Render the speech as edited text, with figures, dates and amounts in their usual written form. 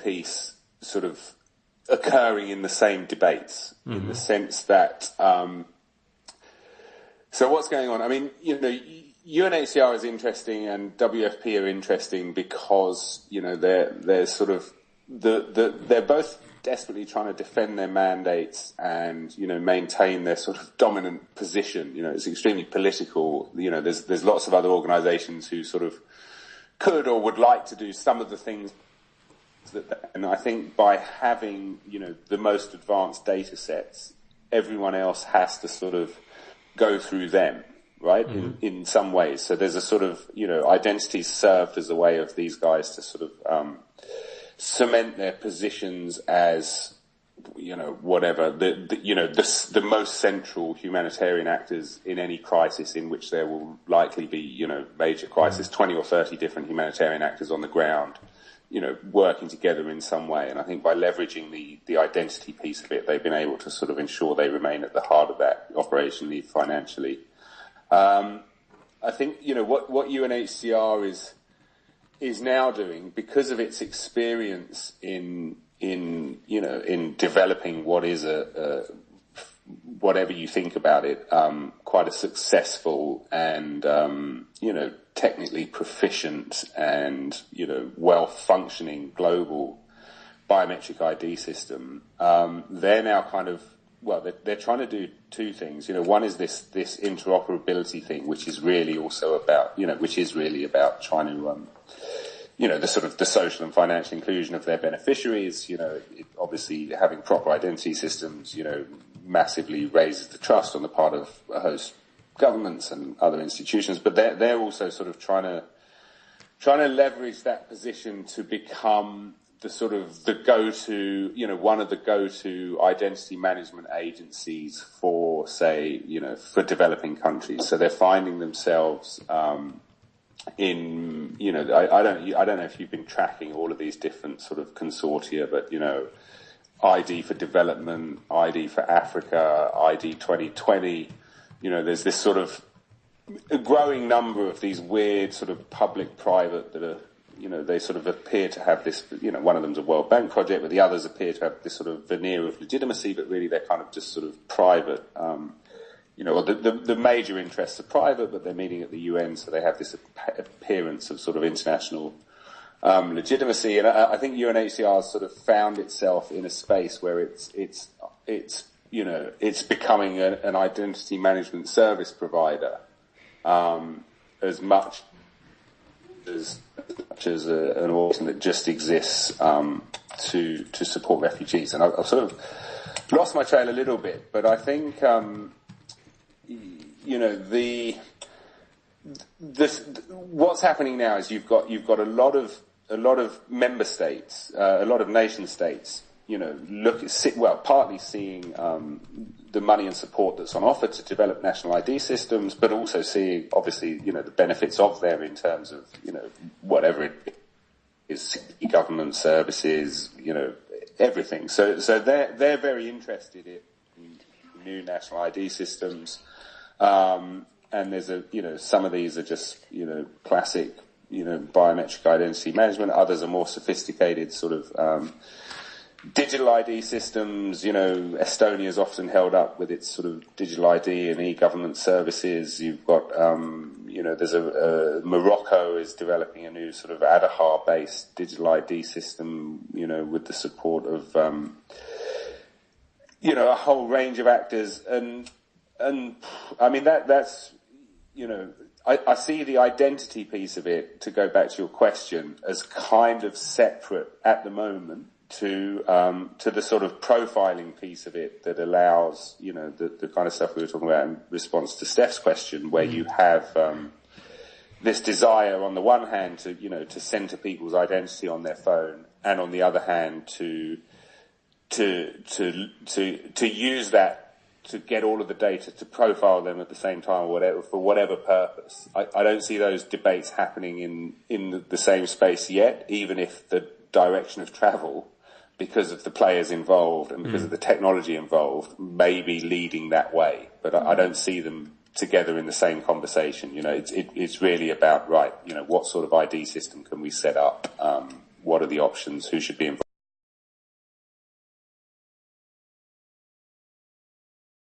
piece sort of occurring in the same debates, in the sense that, so what's going on? I mean, UNHCR is interesting and WFP are interesting because, they're sort of, they're both desperately trying to defend their mandates and, maintain their sort of dominant position. It's extremely political. There's lots of other organizations who sort of could or would like to do some of the things and I think by having, the most advanced data sets, everyone else has to sort of go through them, right? In some ways. So there's a sort of, identity served as a way of these guys to sort of, cement their positions as, whatever, the most central humanitarian actors in any crisis in which there will likely be, major crisis, 20 or 30 different humanitarian actors on the ground, working together in some way. And I think by leveraging the identity piece of it, they've been able to sort of ensure they remain at the heart of that operationally, financially. I think, what UNHCR is now doing, because of its experience in developing what is whatever you think about it, quite a successful and, technically proficient and, well-functioning global biometric ID system, they're now kind of, they're trying to do two things. One is this interoperability thing, which is really also about, trying to, the sort of the social and financial inclusion of their beneficiaries. Obviously having proper identity systems, massively raises the trust on the part of host governments and other institutions. But they're also sort of trying to leverage that position to become the sort of the go-to, one of the go-to identity management agencies for, say, for developing countries. So they're finding themselves, in, I don't know if you've been tracking all of these different sort of consortia, but, ID for Development, ID for Africa, ID 2020, there's this sort of a growing number of these weird sort of public-private that are, they sort of appear to have this, one of them's a World Bank project, but the others appear to have this sort of veneer of legitimacy, but really they're kind of just sort of private, the major interests are private, but they're meeting at the UN, so they have this appearance of sort of international legitimacy. And I think UNHCR has sort of found itself in a space where it's becoming an identity management service provider, as much as an organisation that just exists to support refugees. And I've sort of lost my trail a little bit, but I think what's happening now is you've got a lot of member states, a lot of nation states, partly seeing the money and support that's on offer to develop national ID systems, but also seeing, obviously, the benefits of them in terms of, whatever it is, government services, everything. So they're very interested in new national ID systems. And there's some of these are just, classic, biometric identity management. Others are more sophisticated sort of, digital ID systems. Estonia is often held up with its sort of digital ID and e-government services. You've got, there's Morocco is developing a new sort of Adahar-based digital ID system, with the support of, a whole range of actors. And I mean, that's, I see the identity piece of it, to go back to your question, as kind of separate at the moment to the sort of profiling piece of it that allows, the kind of stuff we were talking about in response to Steph's question, where you have, this desire on the one hand to center people's identity on their phone, and on the other hand to use that to get all of the data to profile them at the same time, or whatever, for whatever purpose. I don't see those debates happening in the same space yet, even if the direction of travel, because of the players involved and because of the technology involved, may be leading that way. But I don't see them together in the same conversation. It's really about, right, what sort of ID system can we set up? What are the options? Who should be involved?